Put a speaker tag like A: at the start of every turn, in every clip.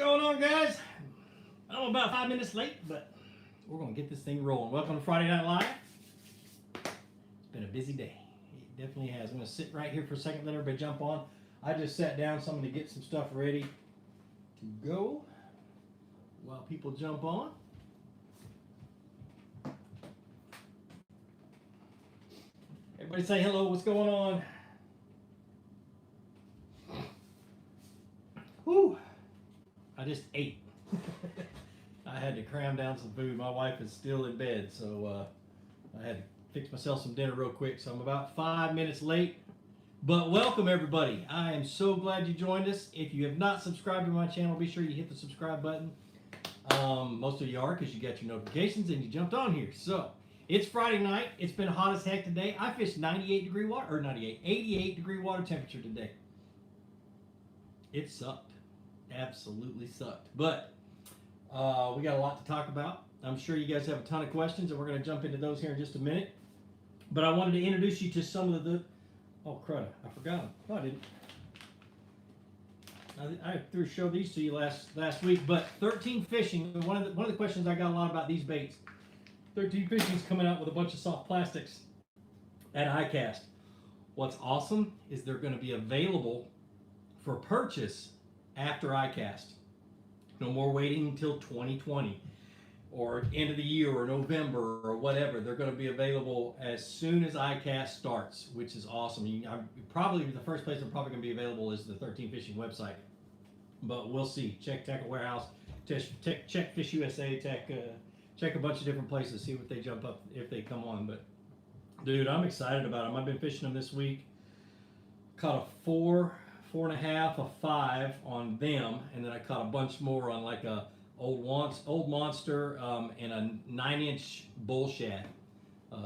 A: going on, guys? I'm about 5 minutes late, but we're going to get this thing rolling. Welcome to Friday Night Live. It's been a busy day. It definitely has. I'm going to sit right here for a second, let everybody jump on. I just sat down, so I'm going to get some stuff ready to go while people jump on. Everybody say hello. What's going on? Whew. I just ate. I had to cram down some food. My wife is still in bed, so I had to fix myself some dinner real quick. So I'm about 5 minutes late. But welcome, everybody. I am so glad you joined us. If you have not subscribed to my channel, be sure you hit the subscribe button. Most of you are because you got your notifications and you jumped on here. So it's Friday night. It's been hot as heck today. I fished 88 degree water temperature today. It sucked. Absolutely sucked. But we got a lot to talk about. I'm sure you guys have a ton of questions, and we're going to jump into those here in just a minute. But I wanted to introduce you to some of the... Oh, crud. I forgot them. No, I didn't. I showed these to you last week. But 13 Fishing, one of the questions I got a lot about these baits. 13 Fishing is coming out with a bunch of soft plastics at iCast. What's awesome is they're going to be available for purchase after iCast. No more waiting until 2020 or end of the year or November or whatever. They're going to be available as soon as iCast starts, which is awesome. Probably the first place they're probably going to be available is the 13 Fishing website, but we'll see. Check Tackle Warehouse, check Fish USA, check a bunch of different places, see what they jump up if they come on. But dude, I'm excited about them. I've been fishing them this week. Caught a 4.5, a 5 on them, and then I caught a bunch more on like a old monster and a 9-inch bull shad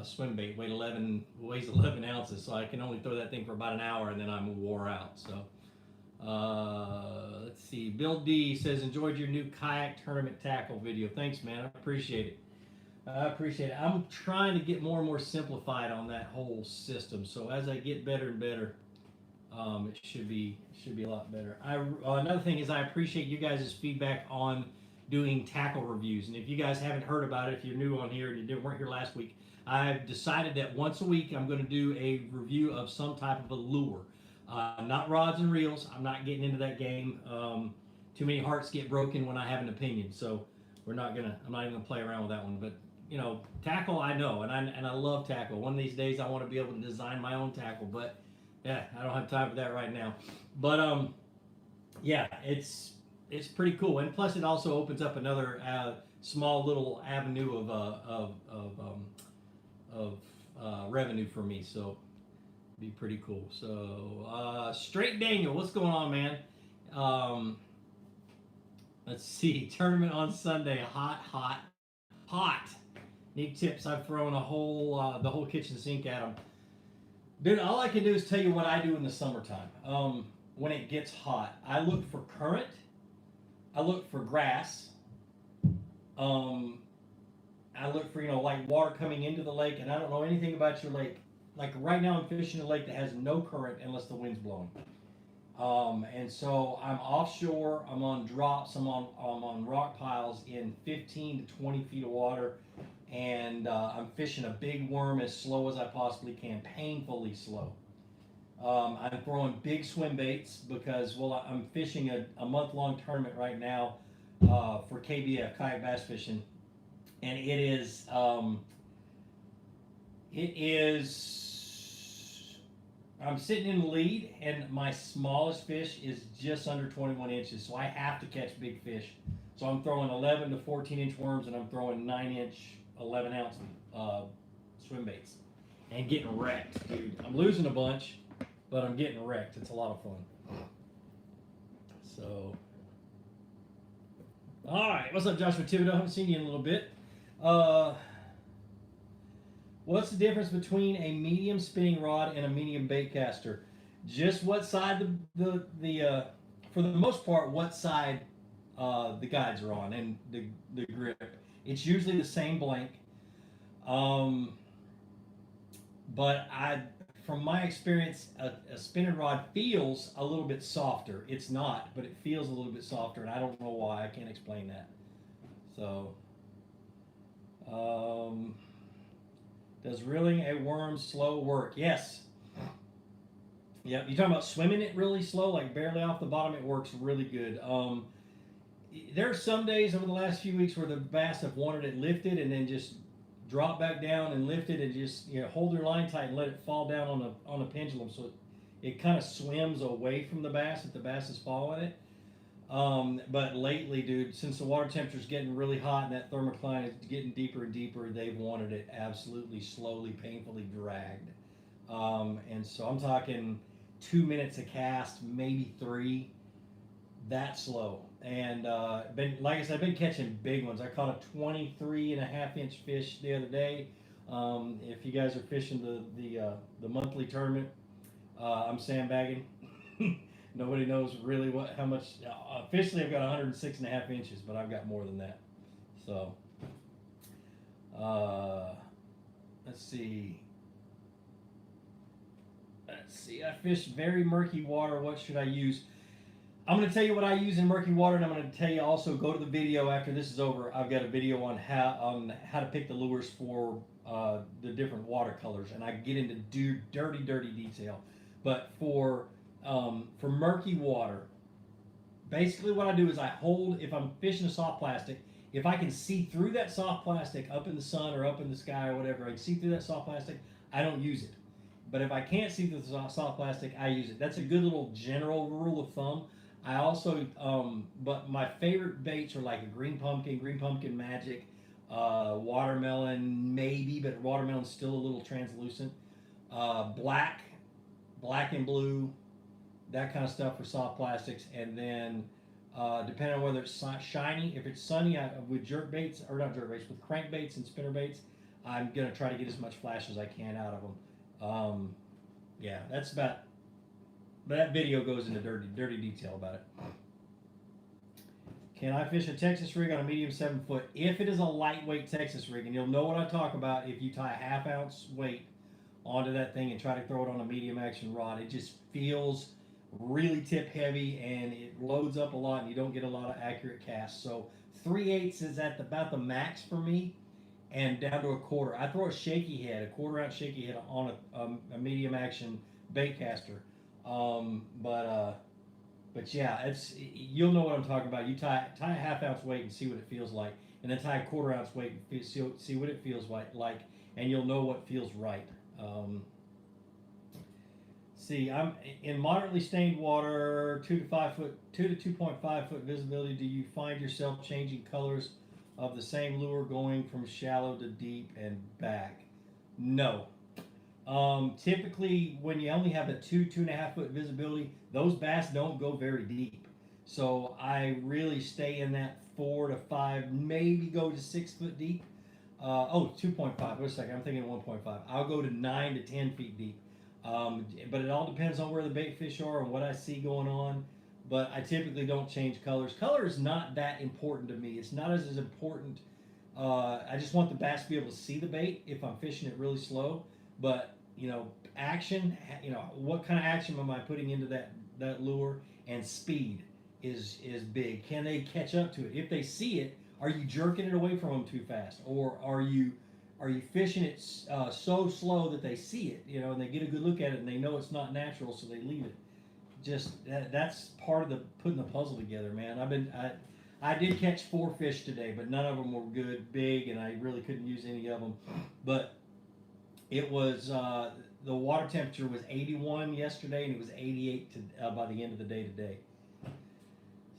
A: swim bait. Weighs 11 ounces, so I can only throw that thing for about an hour, and then I'm wore out. So let's see. Bill D says, enjoyed your new kayak tournament tackle video. Thanks, man. I appreciate it. I'm trying to get more and more simplified on that whole system. So as I get better and better, it should be a lot better. Another thing is I appreciate you guys' feedback on doing tackle reviews. And if you guys haven't heard about it, if you're new on here and you weren't here last week, I've decided that once a week I'm going to do a review of some type of a lure. Not rods and reels. I'm not getting into that game. Too many hearts get broken when I have an opinion. So I'm not even gonna play around with that one. But you know, tackle I know, and I love tackle. One of these days I want to be able to design my own tackle, but yeah, I don't have time for that right now. But yeah, it's pretty cool, and plus it also opens up another small little avenue of revenue for me. So be pretty cool. So Straight Daniel, what's going on, man? Let's see. Tournament on Sunday. Hot. Need tips. I've thrown the whole kitchen sink at them. Dude, all I can do is tell you what I do in the summertime. When it gets hot, I look for current. I look for grass. I look for, like water coming into the lake, and I don't know anything about your lake. Like right now I'm fishing a lake that has no current unless the wind's blowing. And so I'm offshore, I'm on drops, I'm on rock piles in 15 to 20 feet of water, and I'm fishing a big worm as slow as I possibly can, painfully slow. I'm throwing big swim baits because, I'm fishing a month-long tournament right now for KBF, Kayak Bass Fishing, and it is I'm sitting in the lead, and my smallest fish is just under 21 inches, so I have to catch big fish. So I'm throwing 11 to 14-inch worms, and I'm throwing 9-inch, 11-ounce swim baits, and getting wrecked, dude. I'm losing a bunch, but I'm getting wrecked. It's a lot of fun. So, all right. What's up, Joshua Thibodeau? I haven't seen you in a little bit. What's the difference between a medium spinning rod and a medium bait caster? Just what side for the most part, what side the guides are on and the grip. It's usually the same blank. But from my experience, a spinning rod feels a little bit softer. It's not, but it feels a little bit softer, and I don't know why. I can't explain that. So, does reeling a worm slow work? Yes. Yep. You're talking about swimming it really slow, like barely off the bottom. It works really good. There are some days over the last few weeks where the bass have wanted it lifted and then just drop back down and lift it and just hold their line tight and let it fall down on a pendulum, so it kind of swims away from the bass if the bass is following it. But lately, dude, since the water temperature is getting really hot and that thermocline is getting deeper and deeper, they've wanted it absolutely slowly, painfully dragged. And so I'm talking 2 minutes a cast, maybe 3. That slow. And like I said, I've been catching big ones. I caught a 23.5-inch fish the other day. If you guys are fishing the monthly tournament, I'm sandbagging. Nobody knows really how much. Officially, I've got 106.5 inches, but I've got more than that. So, let's see. I fish very murky water. What should I use? I'm going to tell you what I use in murky water, and I'm going to tell you also, go to the video after this is over. I've got a video on how to pick the lures for the different watercolors, and I get into dirty detail. But for murky water, basically what I do is I hold, if I'm fishing a soft plastic, if I can see through that soft plastic up in the sun or up in the sky or whatever, I can see through that soft plastic, I don't use it. But if I can't see through the soft plastic, I use it. That's a good little general rule of thumb. I also, but my favorite baits are like a green pumpkin magic, watermelon maybe, but watermelon's still a little translucent. Black and blue, that kind of stuff for soft plastics. And then depending on whether it's shiny, if it's sunny, with jerk baits, or not jerk baits, with crank baits and spinner baits, I'm going to try to get as much flash as I can out of them. Yeah, that's about. But that video goes into dirty detail about it. Can I fish a Texas rig on a medium 7-foot? If it is a lightweight Texas rig, and you'll know what I talk about if you tie a 1/2 ounce weight onto that thing and try to throw it on a medium action rod, it just feels really tip heavy and it loads up a lot and you don't get a lot of accurate casts. So 3/8 is at about the max for me, and down to a 1/4. I throw a shaky head, a 1/4 ounce shaky head on a medium action bait caster. But yeah, you'll know what I'm talking about. You tie a 1/2 ounce weight and see what it feels like, and then tie a 1/4 ounce weight and see what it feels like, and you'll know what feels right. See, I'm in moderately stained water, 2 to 2.5 foot visibility. Do you find yourself changing colors of the same lure going from shallow to deep and back? No. Typically, when you only have a 2.5 foot visibility, those bass don't go very deep. So I really stay in that 4 to 5, maybe go to 6 foot deep. 2.5. Wait a second, I'm thinking 1.5. I'll go to 9 to 10 feet deep. But it all depends on where the bait fish are and what I see going on. But I typically don't change colors. Color is not that important to me. It's not as important. I just want the bass to be able to see the bait if I'm fishing it really slow. But action. What kind of action am I putting into that lure? And speed is big. Can they catch up to it? If they see it, are you jerking it away from them too fast, or are you fishing it so slow that they see it, and they get a good look at it and they know it's not natural, so they leave it? Just that's part of the putting the puzzle together, man. I did catch 4 fish today, but none of them were good, big, and I really couldn't use any of them. But it was the water temperature was 81 yesterday, and it was 88 by the end of the day today.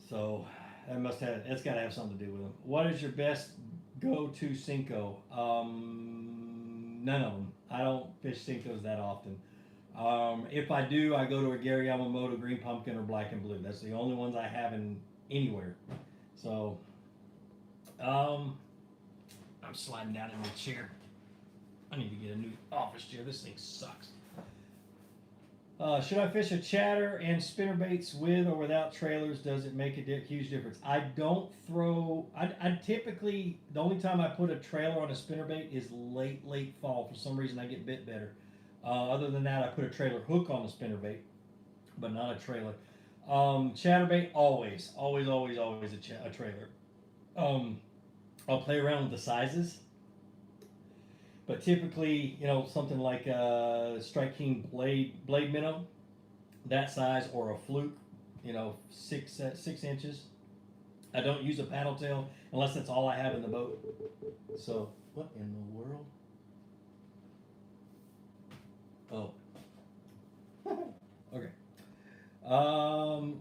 A: So that's got to have something to do with them. What is your best go-to Cinco? None of them. I don't fish Cincos that often. If I do, I go to a Gary Yamamoto green pumpkin or black and blue. That's the only ones I have anywhere. So, I'm sliding down in my chair. I need to get a new office chair. This thing sucks. Should I fish a chatter and spinner baits with or without trailers? Does it make a huge difference? I don't throw. I typically, the only time I put a trailer on a spinner bait is late fall. For some reason, I get bit better. Other than that, I put a trailer hook on the spinnerbait, but not a trailer. Chatterbait, always a trailer. Um, I'll play around with the sizes, but typically, something like a Strike King blade minnow, that size, or a fluke, 6 inches. I don't use a paddle tail unless that's all I have in the boat. So, what in the world? Oh, okay.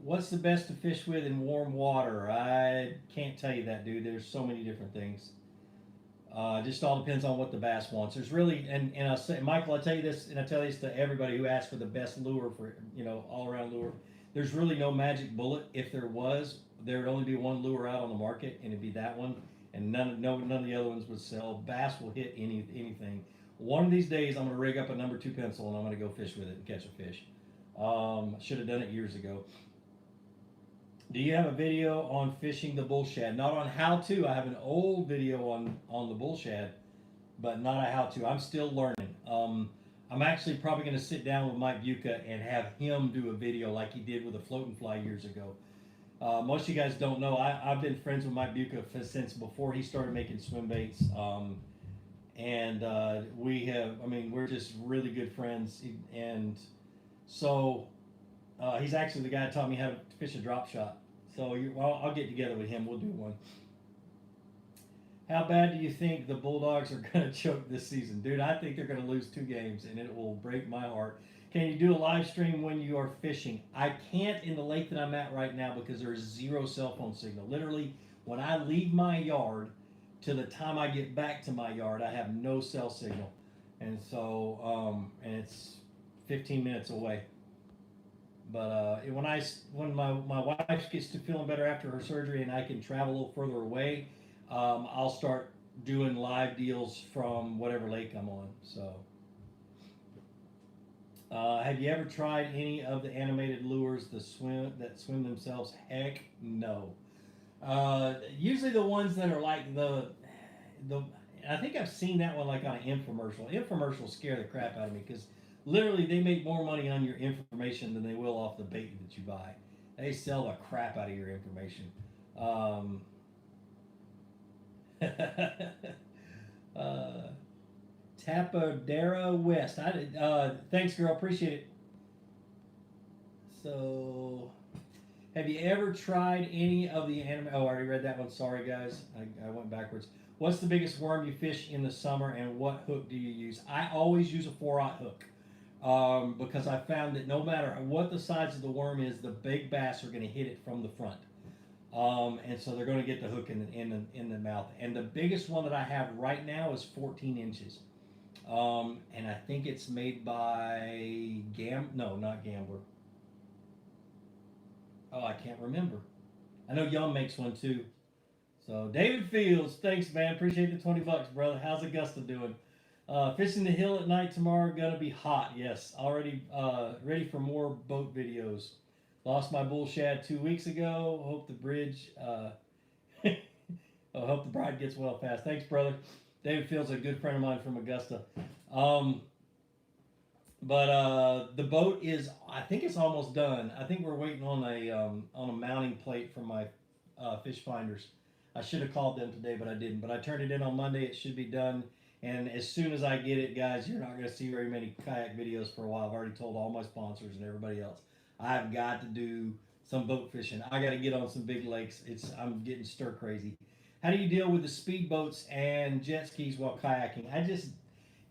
A: What's the best to fish with in warm water? I can't tell you that, dude. There's so many different things. Just all depends on what the bass wants. There's really, and I say, Michael, I tell you this, and I tell this to everybody who asks for the best lure for, all around lure. There's really no magic bullet. If there was, there would only be one lure out on the market, and it'd be that one, and none of the other ones would sell. Bass will hit anything. One of these days, I'm gonna rig up a number 2 pencil, and I'm gonna go fish with it and catch a fish. Should have done it years ago. Do you have a video on fishing the bull shad? Not on how to. I have an old video on the bull shad, but not a how to. I'm still learning. I'm actually probably going to sit down with Mike Buca and have him do a video like he did with a float and fly years ago. Most of you guys don't know, I've been friends with Mike Buca since before he started making swim baits. And we're just really good friends. And so he's actually the guy that taught me how to fish a drop shot. So I'll get together with him. We'll do one. How bad do you think the Bulldogs are going to choke this season? Dude, I think they're going to lose 2 games, and it will break my heart. Can you do a live stream when you are fishing? I can't in the lake that I'm at right now because there is 0 cell phone signal. Literally, when I leave my yard to the time I get back to my yard, I have no cell signal. And so, and it's 15 minutes away. But when my wife gets to feeling better after her surgery and I can travel a little further away, I'll start doing live deals from whatever lake I'm on. So, have you ever tried any of the animated lures that swim themselves? Heck, no. Usually the ones that are like the. I think I've seen that one like on an infomercial. Infomercials scare the crap out of me because literally they make more money on your information than they will off the bait that you buy. They sell the crap out of your information. Tapadera West. Thanks, girl. Appreciate it. So, have you ever tried any of the anime? Oh, I already read that one. Sorry, guys. I went backwards. What's the biggest worm you fish in the summer, and what hook do you use? I always use a 4/0 hook because I found that no matter what the size of the worm is, the big bass are going to hit it from the front. And so they're going to get the hook in the mouth. And the biggest one that I have right now is 14 inches. And I think it's made by not Gambler. Oh, I can't remember. I know Yum makes one too. So David Fields, thanks man, appreciate the $20, brother. How's Augusta doing? Fishing the hill at night tomorrow, gonna be hot. Yes, already ready for more boat videos. Lost my bull shad 2 weeks ago. Hope the bridge. Hope the bride gets well fast. Thanks, brother. David Fields, a good friend of mine from Augusta. But the boat is, I think it's almost done. I think we're waiting on a mounting plate from my fish finders. I should have called them today, but I didn't. But I turned it in on Monday. It should be done. And as soon as I get it, guys, you're not going to see very many kayak videos for a while. I've already told all my sponsors and everybody else. I've got to do some boat fishing. I got to get on some big lakes. I'm getting stir crazy. How do you deal with the speed boats and jet skis while kayaking?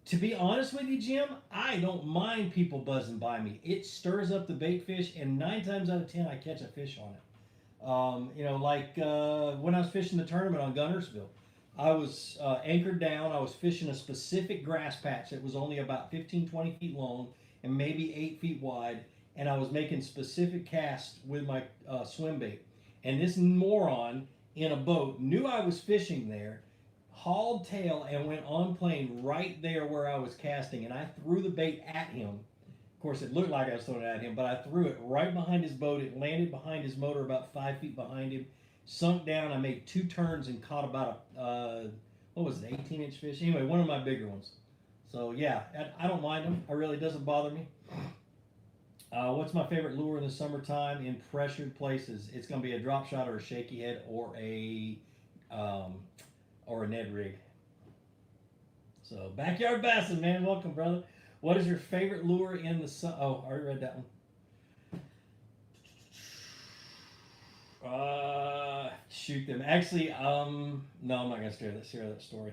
A: To be honest with you, Jim, I don't mind people buzzing by me. It stirs up the bait fish, and 9 times out of 10, I catch a fish on it. When I was fishing the tournament on Gunnersville, I was anchored down. I was fishing a specific grass patch that was only about 15, 20 feet long and maybe 8 feet wide, and I was making specific casts with my swim bait. And this moron in a boat knew I was fishing there, hauled tail, and went on plane right there where I was casting, and I threw the bait at him. Of course, it looked like I was throwing it at him, but I threw it right behind his boat. It landed behind his motor about 5 feet behind him, sunk down. I made 2 turns and caught about 18-inch fish. Anyway, one of my bigger ones. So yeah, I don't mind them. It really doesn't bother me. What's my favorite lure in the summertime in pressured places? It's going to be a drop shot or a shaky head um, or a Ned rig. So backyard bassing, man. Welcome, brother. What is your favorite lure in the sun? Oh, I already read that one. Shoot them. Actually, no, I'm not gonna share that story.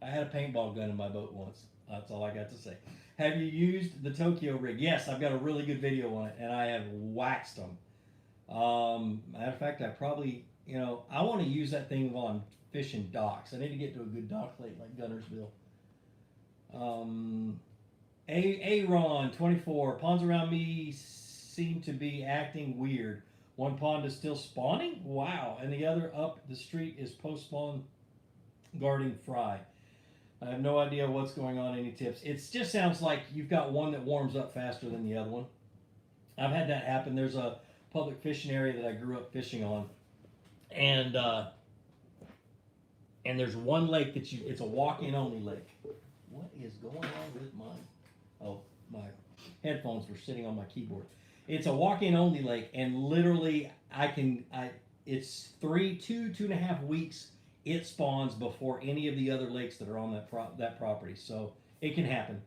A: I had a paintball gun in my boat once. That's all I got to say. Have you used the Tokyo rig? Yes, I've got a really good video on it, and I have waxed them. Matter of fact, I probably, I want to use that thing while I'm fishing docks. I need to get to a good dock lake like Gunnersville. Aaron 24. Ponds around me seem to be acting weird. One pond is still spawning? Wow. And the other up the street is post-spawn guarding fry. I have no idea what's going on. Any tips? It just sounds like you've got one that warms up faster than the other one. I've had that happen. There's a public fishing area that I grew up fishing on. And there's one lake it's a walk-in only lake. What is going on with mine? Oh, my headphones were sitting on my keyboard. It's a walk-in only lake, and literally it's 2.5 weeks it spawns before any of the other lakes that are on that property. So it can happen.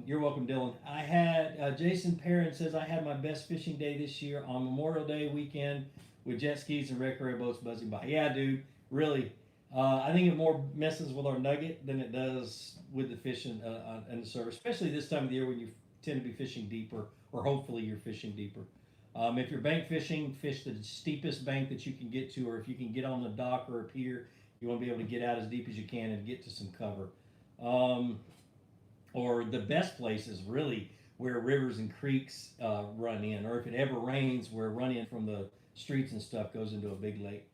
A: You're welcome, Dylan. I had Jason Perrin says I had my best fishing day this year on Memorial Day weekend with jet skis and recreational boats buzzing by. Yeah, dude, really. I think it more messes with our nugget than it does with the fishing and the surf, especially this time of the year when you tend to be fishing deeper, or hopefully you're fishing deeper. If you're bank fishing, fish the steepest bank that you can get to, or if you can get on the dock or a pier, you want to be able to get out as deep as you can and get to some cover. Or the best place is really where rivers and creeks run in, or if it ever rains, where run in from the streets and stuff goes into a big lake.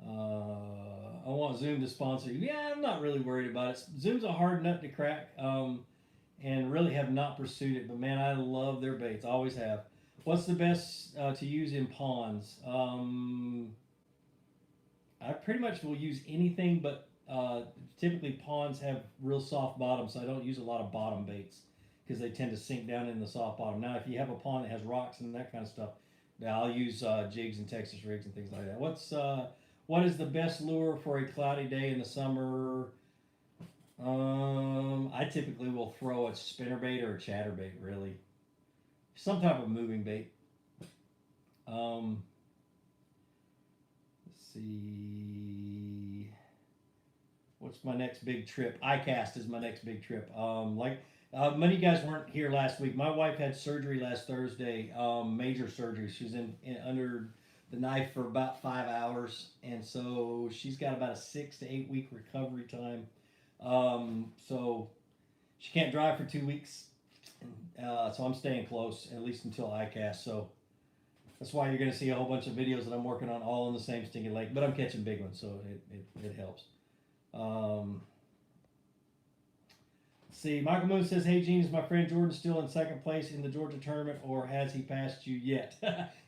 A: I want Zoom to sponsor you. Yeah, I'm not really worried about it. Zoom's a hard nut to crack, and really have not pursued it. But man, I love their baits. I always have. What's the best to use in ponds? I pretty much will use anything, but typically ponds have real soft bottoms, so I don't use a lot of bottom baits because they tend to sink down in the soft bottom. Now, if you have a pond that has rocks and that kind of stuff, I'll use jigs and Texas rigs and things like that. What is the best lure for a cloudy day in the summer? I typically will throw a spinnerbait or a chatterbait, really. Some type of moving bait. Let's see. What's my next big trip? iCast is my next big trip. Many of you guys weren't here last week. My wife had surgery last Thursday, major surgery. She was under the knife for about 5 hours, and so she's got about a 6 to 8 week recovery time. So she can't drive for 2 weeks. So I'm staying close, at least until iCast. So that's why you're going to see a whole bunch of videos that I'm working on all in the same stinking lake. But I'm catching big ones, so it helps. See, Michael Moon says, hey, Gene, is my friend Jordan still in second place in the Georgia tournament, or has he passed you yet?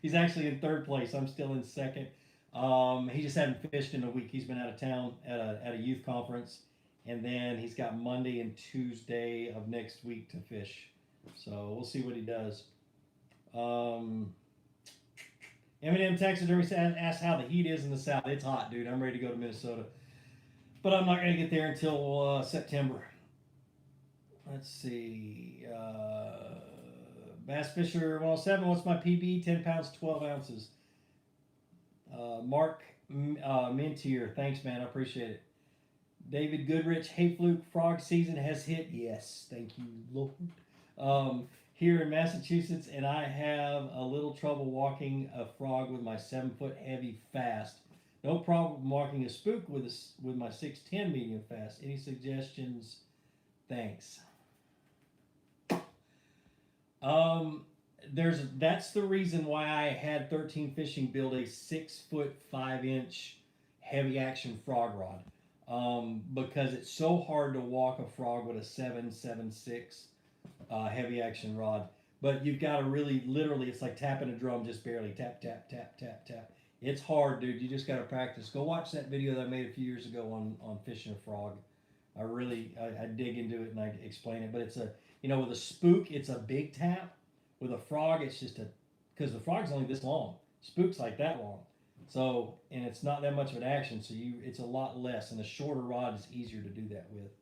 A: He's actually in third place. I'm still in second. He just hadn't fished in a week. He's been out of town at a youth conference. And then he's got Monday and Tuesday of next week to fish. So we'll see what he does. Eminem Taxidermy asked how the heat is in the south. It's hot, dude. I'm ready to go to Minnesota. But I'm not going to get there until September. Let's see. Bass Fisher 107. What's my PB? 10 pounds, 12 ounces. Mark Mintier. Thanks, man. I appreciate it. David Goodrich. Hey, Fluke. Frog season has hit. Yes. Thank you, Lord. Here in Massachusetts, and I have a little trouble walking a frog with my 7-foot heavy fast. No problem walking a spook with my 6'10" medium fast. Any suggestions? Thanks. That's the reason why I had 13 Fishing build a 6-foot 5-inch heavy action frog rod. Because it's so hard to walk a frog with a 7.6 heavy action rod. But you've got to really, literally, it's like tapping a drum, just barely tap, tap, tap, tap, tap. It's hard, dude. You just got to practice. Go watch that video that I made a few years ago on fishing a frog. I dig into it and I explain it. But it's a, with a spook, it's a big tap. With a frog, it's just because the frog's only this long. Spook's like that long. So, and it's not that much of an action, so it's a lot less, and a shorter rod is easier to do that with.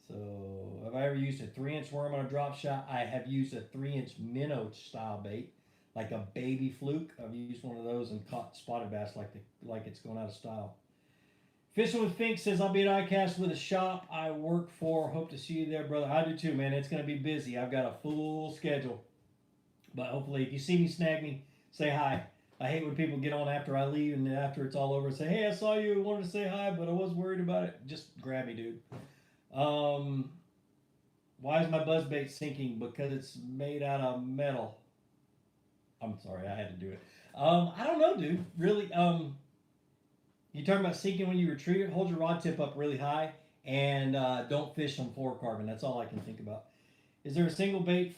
A: So, have I ever used a 3-inch worm on a drop shot? I have used a 3-inch minnow style bait, like a baby fluke. I've used one of those and caught spotted bass like it's going out of style. Fishing with Fink says, I'll be at ICAST with a shop I work for. Hope to see you there, brother. I do too, man. It's going to be busy. I've got a full schedule. But hopefully, if you see me, snag me, say hi. I hate when people get on after I leave and after it's all over and say, hey, I saw you, wanted to say hi, but I was worried about it. Just grab me, dude. Why is my buzzbait sinking? Because it's made out of metal. I'm sorry, I had to do it. I don't know, dude. Really, you talking about sinking when you retrieve it? Hold your rod tip up really high and don't fish on fluorocarbon. That's all I can think about. Is there a single bait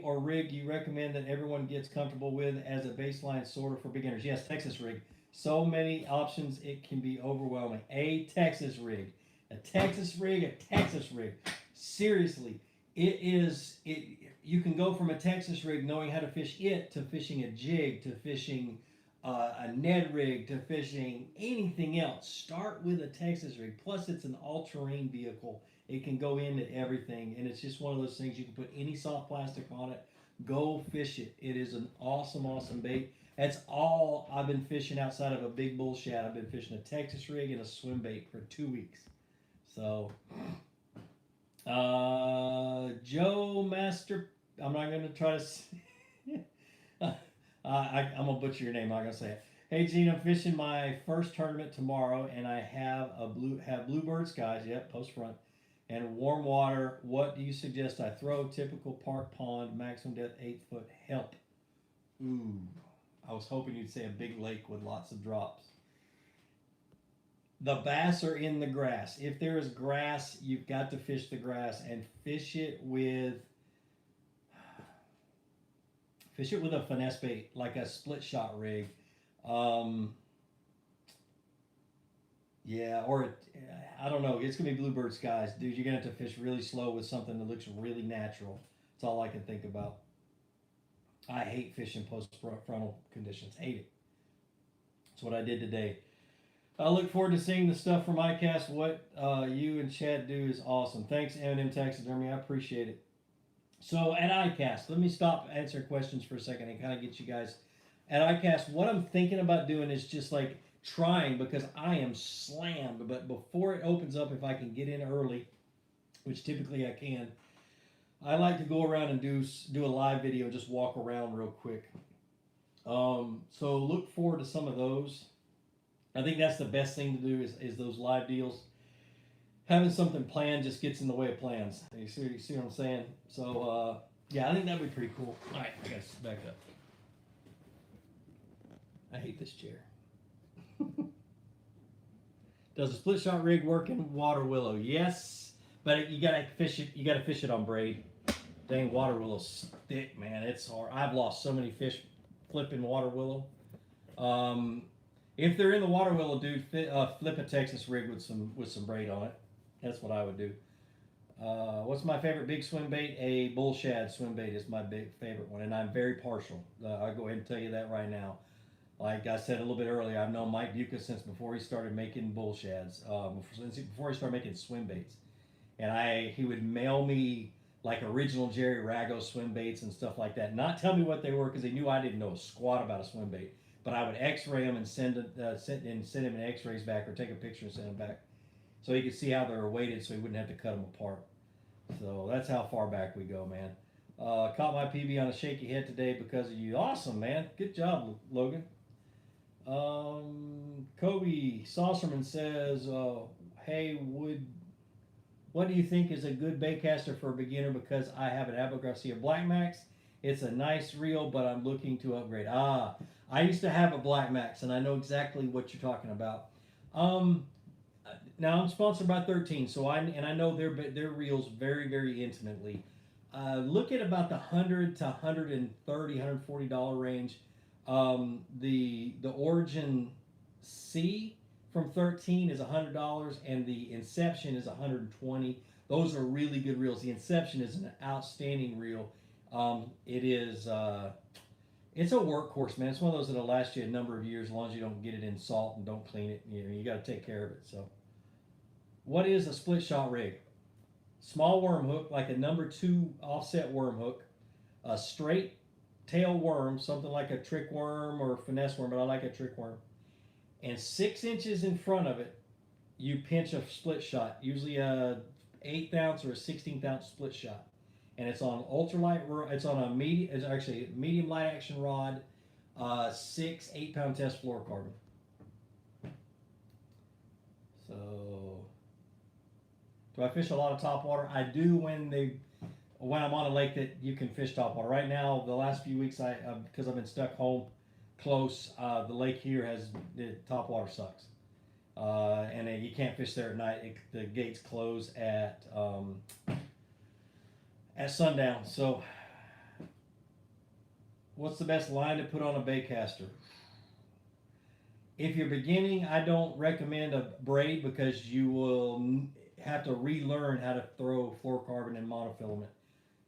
A: or rig you recommend that everyone gets comfortable with as a baseline sort of for beginners? Yes, Texas rig. So many options, it can be overwhelming. A Texas rig. A Texas rig. Seriously, you can go from a Texas rig knowing how to fish it to fishing a jig to fishing a Ned rig to fishing anything else. Start with a Texas rig. Plus, it's an all-terrain vehicle. It can go into everything, and it's just one of those things you can put any soft plastic on it. Go fish it. It is an awesome, awesome bait. That's all I've been fishing outside of a big bull shad. I've been fishing a Texas rig and a swim bait for 2 weeks. So, Joe Master, I'm not going to try to. I'm gonna butcher your name. I'm not gonna say it. Hey Gene, I'm fishing my first tournament tomorrow, and I have bluebird skies. Yep, post front, and warm water. What do you suggest I throw? Typical park pond, maximum depth 8 foot. Help. Ooh, I was hoping you'd say a big lake with lots of drops. The bass are in the grass. If there is grass, you've got to fish the grass and fish it with a finesse bait, like a split shot rig. Yeah, or I don't know. It's going to be bluebird skies. Dude, you're going to have to fish really slow with something that looks really natural. That's all I can think about. I hate fishing post-frontal conditions. Hate it. That's what I did today. I look forward to seeing the stuff from iCast. What you and Chad do is awesome. Thanks, M&M Taxidermy. I appreciate it. So at iCast, let me stop answering questions for a second and kind of get you guys. At iCast, what I'm thinking about doing is just like trying, because I am slammed. But before it opens up, if I can get in early, which typically I can, I like to go around and do a live video, just walk around real quick. So look forward to some of those. I think that's the best thing to do is those live deals. Having something planned just gets in the way of plans. You see what I'm saying? So, yeah, I think that'd be pretty cool. All right, I got to back up. I hate this chair. Does a split shot rig work in water willow? Yes, but you gotta fish it. You gotta fish it on braid. Dang, water willow's thick, man. It's hard. I've lost so many fish flipping water willow. If they're in the water willow, dude, flip a Texas rig with some braid on it. That's what I would do. What's my favorite big swim bait? A bull shad swim bait is my big favorite one, and I'm very partial. I'll go ahead and tell you that right now. Like I said a little bit earlier, I've known Mike Bucca since before he started making bull shads, before he started making swim baits. And he would mail me like original Jerry Rago swim baits and stuff like that. Not tell me what they were, because he knew I didn't know a squat about a swim bait. But I would X-ray them and send him an X-rays back, or take a picture and send them back, so he could see how they were weighted, so he wouldn't have to cut them apart. So that's how far back we go, man. Caught my PB on a shaky head today because of you. Awesome, man. Good job, Logan. Kobe Saucerman says, hey, what do you think is a good baitcaster for a beginner? Because I have an Abu Garcia Black Max. It's a nice reel, but I'm looking to upgrade. I used to have a Black Max, and I know exactly what you're talking about. Now I'm sponsored by 13, so I know their reels very, very intimately. Look at about the $100 to $130, $140 range. The Origin C from 13 is $100, and the Inception is $120. Those are really good reels. The Inception is an outstanding reel. It is it's a workhorse, man. It's one of those that'll last you a number of years as long as you don't get it in salt and don't clean it. You got to take care of it. So, what is a split shot rig? Small worm hook, like a number 2 offset worm hook, a straight tail worm, something like a trick worm or finesse worm, but I like a trick worm. And 6 inches in front of it, you pinch a split shot, usually a 1/8 ounce or a 1/16 ounce split shot. And it's on ultralight, it's on a medium, it's actually a medium light action rod, 6 8-pound test fluorocarbon. So, do I fish a lot of topwater? I do when I'm on a lake that you can fish topwater. Right now, the last few weeks, because I've been stuck home close, the lake here the topwater sucks. And you can't fish there at night. The gates close at sundown. So, what's the best line to put on a baitcaster? If you're beginning, I don't recommend a braid because you will have to relearn how to throw fluorocarbon and monofilament.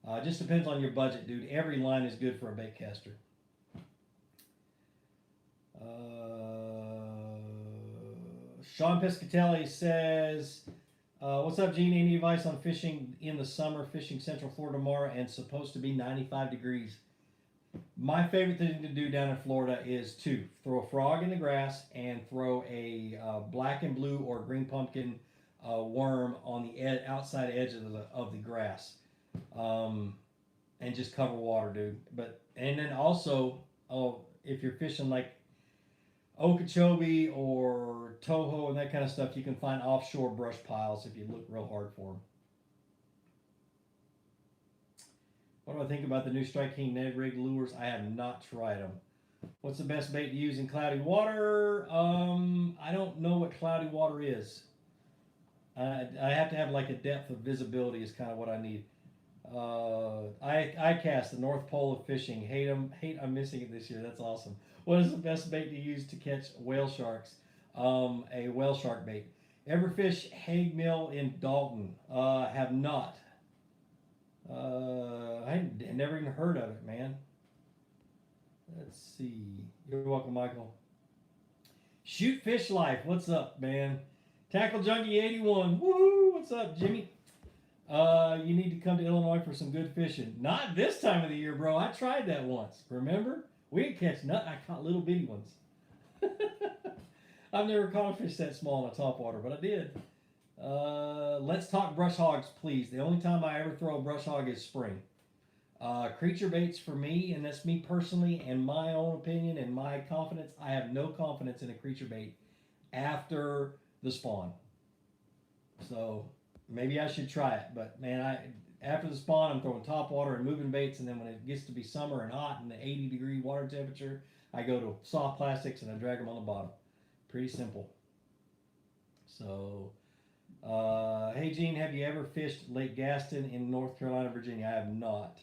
A: It just depends on your budget, dude. Every line is good for a baitcaster. Sean Piscatelli says, what's up, Gene? Any advice on fishing in the summer, fishing Central Florida tomorrow, and supposed to be 95 degrees? My favorite thing to do down in Florida is to throw a frog in the grass and throw a black and blue or green pumpkin worm on the outside edge of the grass, and just cover water, dude. And then also, if you're fishing like Okeechobee or Toho and that kind of stuff, you can find offshore brush piles if you look real hard for them. What do I think about the new Strike King Ned Rig lures? I have not tried them. What's the best bait to use in cloudy water? I don't know what cloudy water is. I have to have like a depth of visibility is kind of what I need. I cast the North Pole of fishing. I'm missing it this year. That's awesome. What is the best bait to use to catch whale sharks? A whale shark bait. Ever fish Hague Mill in Dalton? Have not. I never even heard of it, man. Let's see. You're welcome, Michael. Shoot Fish Life. What's up, man? Tackle Junkie 81. Woohoo! What's up, Jimmy? You need to come to Illinois for some good fishing. Not this time of the year, bro. I tried that once. Remember? We didn't catch nothing. I caught little bitty ones. I've never caught a fish that small in a topwater, but I did. Let's talk brush hogs, please. The only time I ever throw a brush hog is spring. Creature baits for me, and that's me personally, and my own opinion and my confidence. I have no confidence in a creature bait after the spawn. So maybe I should try it, but man, after the spawn, I'm throwing topwater and moving baits, and then when it gets to be summer and hot and the 80-degree water temperature, I go to soft plastics and I drag them on the bottom. Pretty simple. So, hey Gene, have you ever fished Lake Gaston in North Carolina, Virginia? I have not.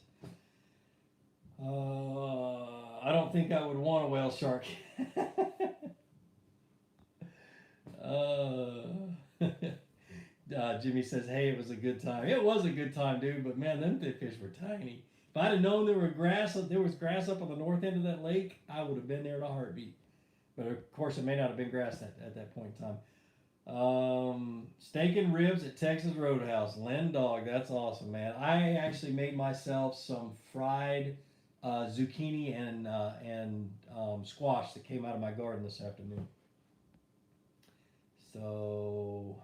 A: I don't think I would want a whale shark. Jimmy says, hey, it was a good time. It was a good time, dude, but man, them fish were tiny. If I'd have known there was grass up on the north end of that lake, I would have been there in a heartbeat. But of course, it may not have been grass at that point in time. Steak and ribs at Texas Roadhouse. Len Dog, that's awesome, man. I actually made myself some fried zucchini and squash that came out of my garden this afternoon. So,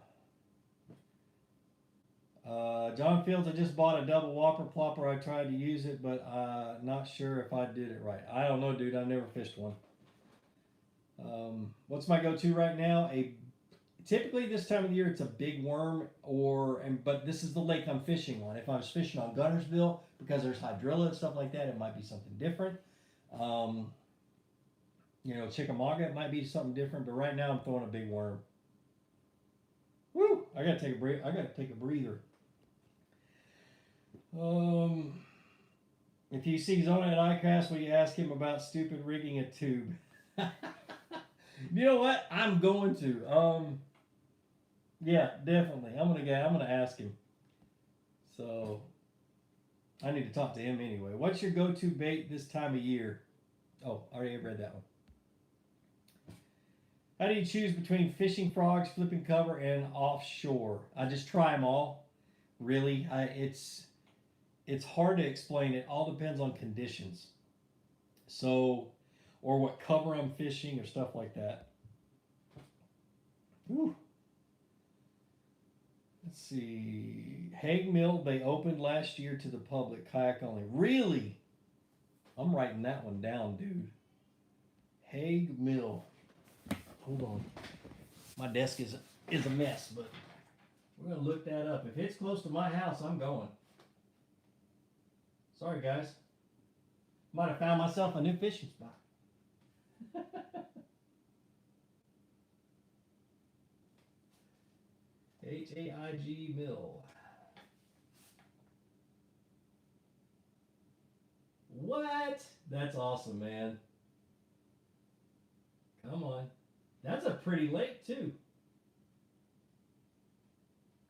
A: John Fields, I just bought a double whopper plopper. I tried to use it, but not sure if I did it right. I don't know, dude. I've never fished one. What's my go-to right now? Typically this time of the year, it's a big worm, but this is the lake I'm fishing on. If I was fishing on Gunnersville, because there's hydrilla and stuff like that, it might be something different. Chickamauga, it might be something different, but right now I'm throwing a big worm. Woo! I gotta take a breather. If you see Zona at iCast, will you ask him about stupid rigging a tube? You know what? I'm going to. Yeah, definitely. I'm gonna ask him. So I need to talk to him anyway. What's your go-to bait this time of year? Oh, I already read that one. How do you choose between fishing frogs, flipping cover, and offshore? I just try them all. Really, it's hard to explain. It all depends on conditions. So, or what cover I'm fishing or stuff like that. Whew. Let's see. Hague Mill, they opened last year to the public, kayak only. Really? I'm writing that one down, dude. Hague Mill. Hold on. My desk is a mess, but we're gonna look that up. If it's close to my house, I'm going. Sorry, guys. Might have found myself a new fishing spot. Haig Mill. What? That's awesome, man. Come on. That's a pretty lake, too.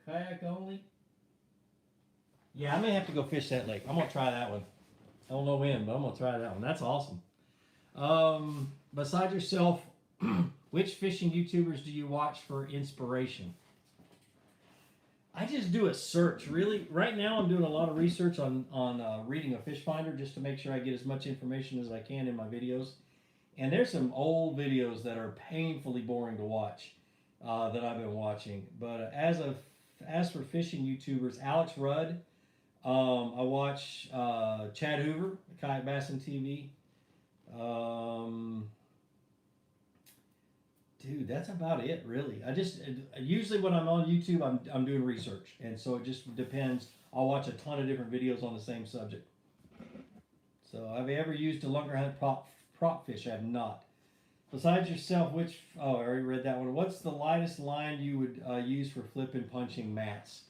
A: Kayak only? Yeah, I may have to go fish that lake. I'm going to try that one. I don't know when, but I'm going to try that one. That's awesome. Besides yourself, which fishing YouTubers do you watch for inspiration? I just do a search, really. Right now, I'm doing a lot of research on reading a fish finder just to make sure I get as much information as I can in my videos. And there's some old videos that are painfully boring to watch that I've been watching. But as for fishing YouTubers, Alex Rudd, I watch Chad Hoover, Kayak Bassin TV. Dude, that's about it, really. I just usually when I'm on YouTube, I'm doing research, and so it just depends. I'll watch a ton of different videos on the same subject. So, have you ever used a lunker hunt prop fish? I have not. Besides yourself, I already read that one. What's the lightest line you would use for flipping punching mats?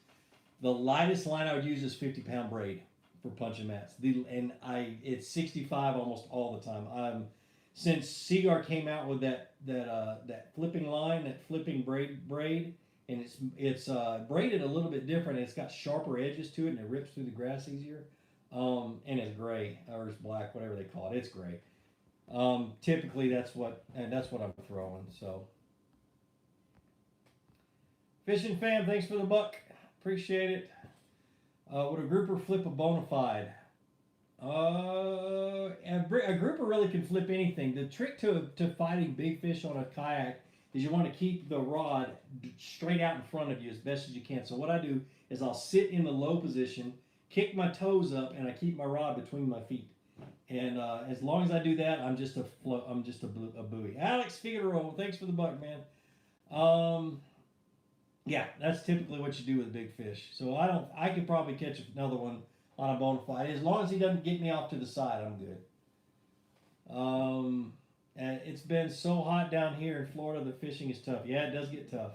A: The lightest line I would use is 50-pound braid for punching mats. It's 65 almost all the time. Since Seaguar came out with that flipping line, that flipping braid, and it's braided a little bit different. And it's got sharper edges to it, and it rips through the grass easier. And it's gray or it's black, whatever they call it. It's gray. Typically, that's what I'm throwing. So, fishing fam, thanks for the buck. Appreciate it. Would a grouper flip a Bonafide? A grouper really can flip anything. The trick to fighting big fish on a kayak is you want to keep the rod straight out in front of you as best as you can. So what I do is I'll sit in the low position, kick my toes up, and I keep my rod between my feet. And as long as I do that, I'm just a buoy. Alex Figueroa, thanks for the buck, man. Yeah, that's typically what you do with big fish. So I could probably catch another one on a Bonafide. As long as he doesn't get me off to the side, I'm good. And it's been so hot down here in Florida, the fishing is tough. Yeah, it does get tough.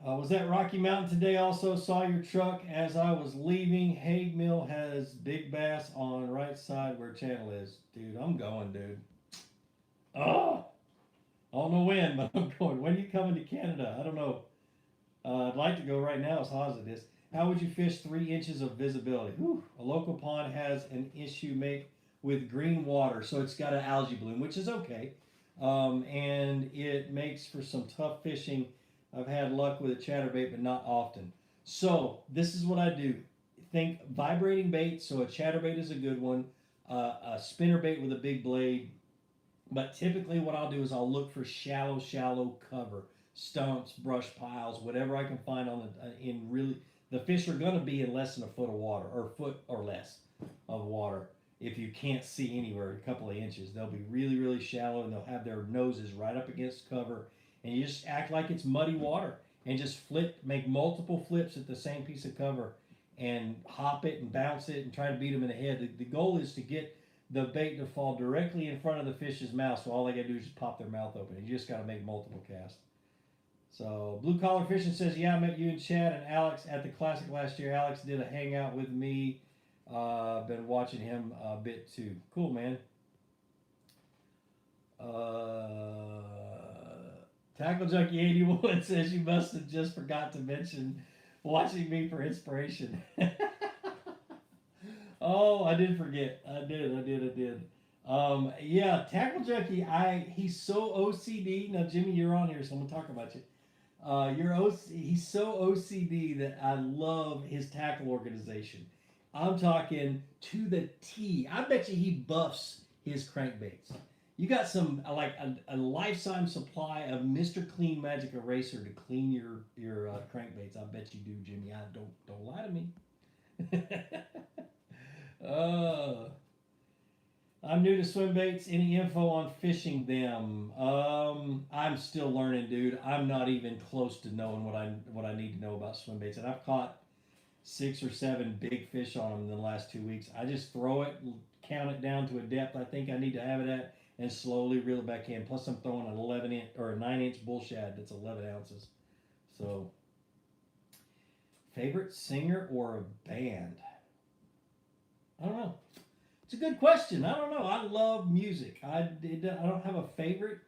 A: Was at Rocky Mountain today also. Saw your truck as I was leaving. Hague Mill has big bass on right side where channel is. Dude, I'm going, dude. Oh! I don't know when, but I'm going. When are you coming to Canada? I don't know. I'd like to go right now as hot as it is. How would you fish 3 inches of visibility? Whew. A local pond has an issue with green water, so it's got an algae bloom, which is okay. And it makes for some tough fishing. I've had luck with a chatterbait, but not often. So this is what I do. Think vibrating bait, so a chatterbait is a good one. A spinner bait with a big blade. But typically what I'll do is I'll look for shallow cover. Stumps, brush piles, whatever I can find the fish are going to be in less than a foot of water, or a foot or less of water. If you can't see anywhere, a couple of inches, they'll be really, really shallow, and they'll have their noses right up against cover. And you just act like it's muddy water, and just make multiple flips at the same piece of cover, and hop it and bounce it and try to beat them in the head. The goal is to get the bait to fall directly in front of the fish's mouth, so all they got to do is just pop their mouth open. You just got to make multiple casts. So, Blue Collar Fishing says, yeah, I met you and Chad and Alex at the Classic last year. Alex did a hangout with me. Been watching him a bit too. Cool, man. Tackle Junkie 81 says you must have just forgot to mention watching me for inspiration. Oh, I did forget. I did. Yeah, Tackle Junkie. He's so OCD. Now, Jimmy, you're on here, so I'm gonna talk about you. He's so OCD that I love his tackle organization. I'm talking to the T. I bet you he buffs his crankbaits. You got some like a lifetime supply of Mr. Clean Magic Eraser to clean your crankbaits. I bet you do, Jimmy. I don't lie to me. I'm new to swim baits. Any info on fishing them? I'm still learning, dude. I'm not even close to knowing what I need to know about swim baits, and I've caught 6 or 7 big fish on them in the last 2 weeks. I just throw it, count it down to a depth I think I need to have it at, and slowly reel it back in. Plus, I'm throwing an 11-inch or a 9-inch bull shad that's 11 ounces. So, favorite singer or a band? I don't know. It's a good question. I don't know. I love music. I don't have a favorite.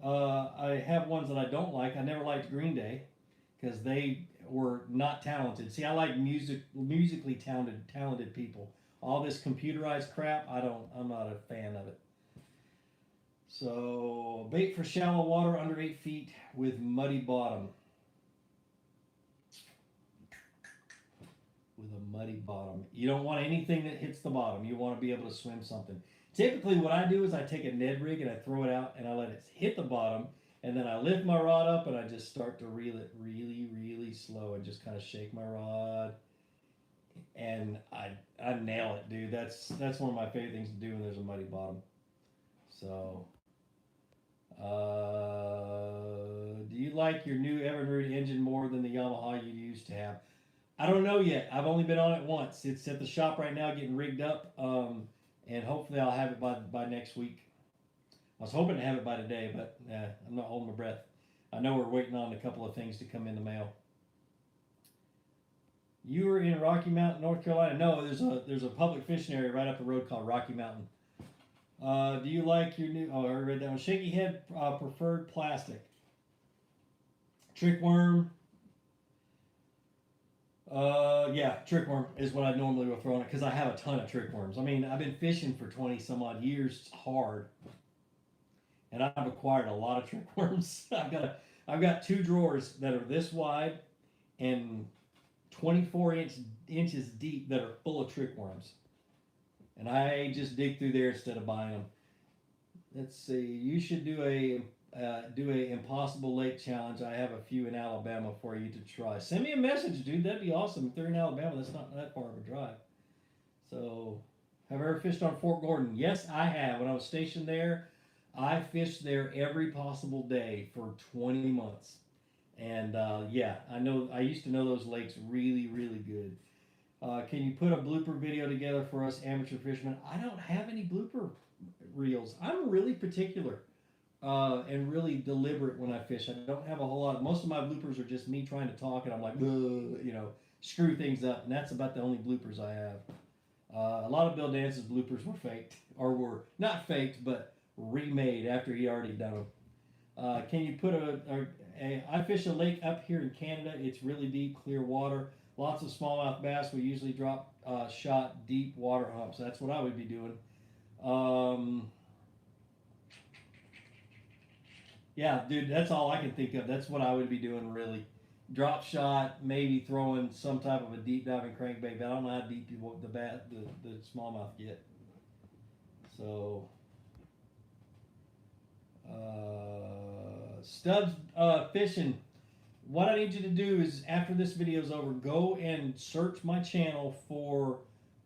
A: I have ones that I don't like. I never liked Green Day because they were not talented. See, I like musically talented people. All this computerized crap, I'm not a fan of it. So, bait for shallow water under 8 feet with muddy bottom. With a muddy bottom. You don't want anything that hits the bottom. You want to be able to swim something. Typically, what I do is I take a Ned rig and I throw it out and I let it hit the bottom, and then I lift my rod up and I just start to reel it really, really slow and just kind of shake my rod. And I nail it, dude. That's one of my favorite things to do when there's a muddy bottom. So, do you like your new Evinrude engine more than the Yamaha you used to have? I don't know yet. I've only been on it once. It's at the shop right now getting rigged up, and hopefully I'll have it by next week. I was hoping to have it by today, but I'm not holding my breath. I know we're waiting on a couple of things to come in the mail. You were in Rocky Mountain, North Carolina? No, there's a public fishing area right up the road called Rocky Mountain. Do you like your new? Oh, I read that one. Shaky head preferred plastic. Trick worm. Yeah, trick worm is what I normally will throw on it because I have a ton of trick worms. I mean, I've been fishing for 20 some odd years hard, and I've acquired a lot of trick worms. I've got 2 drawers that are this wide and 24 inches deep that are full of trick worms, and I just dig through there instead of buying them. Let's see. You should do a Impossible Lake challenge. I have a few in Alabama for you to try. Send me a message, dude. That'd be awesome. If they're in Alabama, that's not that far of a drive. So, have I ever fished on Fort Gordon? Yes, I have. When I was stationed there, I fished there every possible day for 20 months. And yeah, I used to know those lakes really, really good. Can you put a blooper video together for us amateur fishermen? I don't have any blooper reels. I'm really particular. And really deliberate when I fish. I don't have a whole lot. Most of my bloopers are just me trying to talk, and I'm like, screw things up, and that's about the only bloopers I have. A lot of Bill Dance's bloopers were faked, or were not faked, but remade after he already done them. Can you put I fish a lake up here in Canada. It's really deep, clear water. Lots of smallmouth bass. We usually drop shot deep water humps. That's what I would be doing. Yeah, dude, that's all I can think of. That's what I would be doing, really. Drop shot, maybe throwing some type of a deep diving crankbait, but I don't know how deep the smallmouth get. So, Stubbs fishing. What I need you to do is, after this video is over, go and search my channel for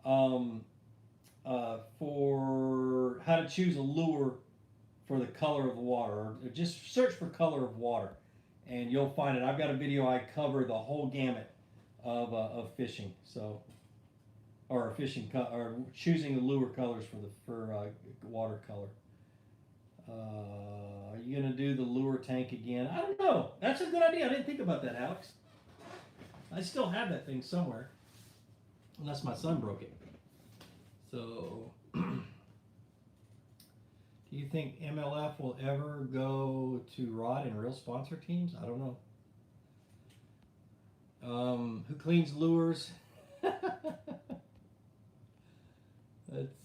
A: how to choose a lure for the color of the water, or just search for color of water, and you'll find it. I've got a video. I cover the whole gamut of fishing, so or choosing the lure colors for water color. Are you gonna do the lure tank again? I don't know. That's a good idea. I didn't think about that, Alex. I still have that thing somewhere, unless my son broke it. So. Do Do you think MLF will ever go to rod and reel sponsor teams? I don't know. Who cleans lures? Let's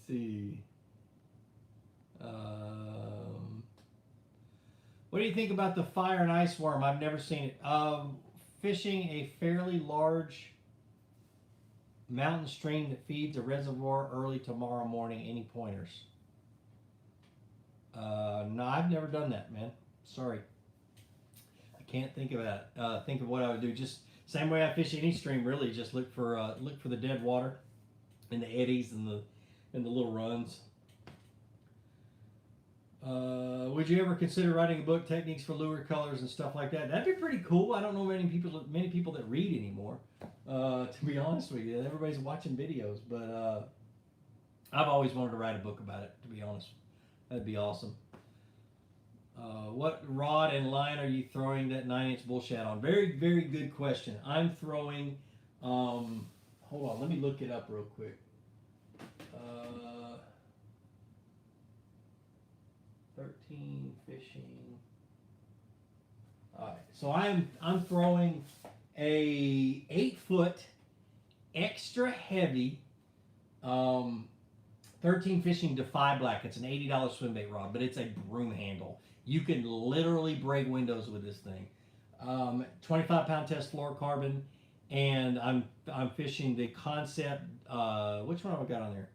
A: see. What do you think about the fire and ice worm? I've never seen it. Fishing a fairly large mountain stream that feeds a reservoir early tomorrow morning. Any pointers? No, I've never done that, man. Sorry. I can't think of that. Think of what I would do. Just same way I fish any stream, really. Just look for the dead water and the eddies and the little runs. Would you ever consider writing a book, techniques for lure colors and stuff like that? That'd be pretty cool. I don't know many people that read anymore. To be honest with you, everybody's watching videos, but I've always wanted to write a book about it. To be honest, that'd be awesome. What rod and line are you throwing that 9-inch bull shad on? Very, very good question. I'm throwing. Hold on, let me look it up real quick. 13 fishing. All right, so I'm throwing a 8-foot extra heavy 13 fishing Defy Black. It's an $80 swim bait rod, but it's a broom handle. You can literally break windows with this thing. 25-pound test fluorocarbon, and I'm fishing the Concept. Which one have I got on there?